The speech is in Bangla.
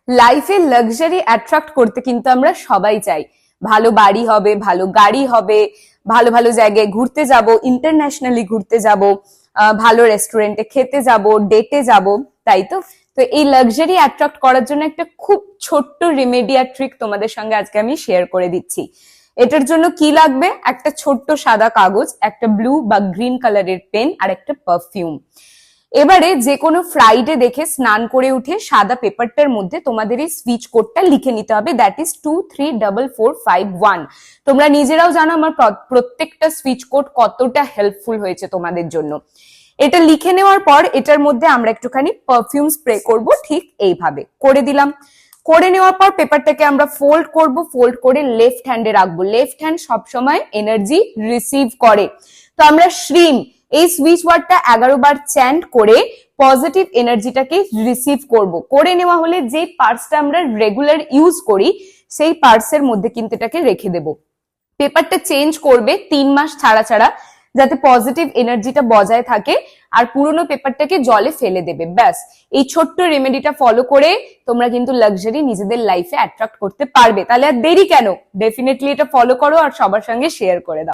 লাইফে লাক্সারি অ্যাট্রাক্ট করতে কিন্তু আমরা সবাই চাই। ভালো বাড়ি হবে, ভালো গাড়ি হবে, ভালো ভালো জায়গায় ঘুরতে যাব, ইন্টারন্যাশনালি ঘুরতে যাব, ভালো রেস্টুরেন্টে খেতে যাব, ডেটে যাব, তাই তো? তো এই লাক্সারি অ্যাট্রাক্ট করার জন্য একটা খুব ছোট্ট রেমেডি আর ট্রিক তোমাদের সঙ্গে আজকে আমি শেয়ার করে দিচ্ছি। এটার জন্য কি লাগবে? একটা ছোট্ট সাদা কাগজ, একটা ব্লু বা গ্রিন কালারের পেন আর একটা পারফিউম। এবারে যে কোনো ফ্রাইডে দেখে স্নান করে উঠে সাদা পেপারটার মধ্যে তোমাদের এই সুইচ কোডটা লিখে নিতে হবে, দ্যাট ইজ 234451। তোমরা নিজেরাও জানো আমার প্রত্যেকটা সুইচ কোড কতটা হেল্পফুল হয়েছে তোমাদের জন্য। এটা লিখে নেওয়ার পর এটার মধ্যে আমরা একটুখানি পারফিউম স্প্রে করব, ঠিক এইভাবে করে দিলাম। করে নেওয়ার পর পেপারটাকে আমরা ফোল্ড করব, ফোল্ড করে লেফট হ্যান্ডে রাখবো। লেফট হ্যান্ড সবসময় এনার্জি রিসিভ করে। তো আমরা শ্রীম এই সুইচ ওয়ার্ডটা 11 বার চ্যান্ট করে পজিটিভ এনার্জিটাকে রিসিভ করব। করে নেওয়া হলে যে পার্সটা আমরা রেগুলার ইউজ করি সেই পার্সের মধ্যে কিন্তু এটাকে রেখে দেব। পেপারটা চেঞ্জ করবে 3 মাস ছাড়া ছাড়া, যাতে পজিটিভ এনার্জিটা বজায় থাকে, আর পুরোনো পেপারটাকে জলে ফেলে দেবে। ব্যাস, এই ছোট্ট রেমেডিটা ফলো করে তোমরা কিন্তু লাক্সারি নিজেদের লাইফে অ্যাট্রাক্ট করতে পারবে। তাহলে আর দেরি কেন? ডেফিনেটলি এটা ফলো করো আর সবার সঙ্গে শেয়ার করে দাও।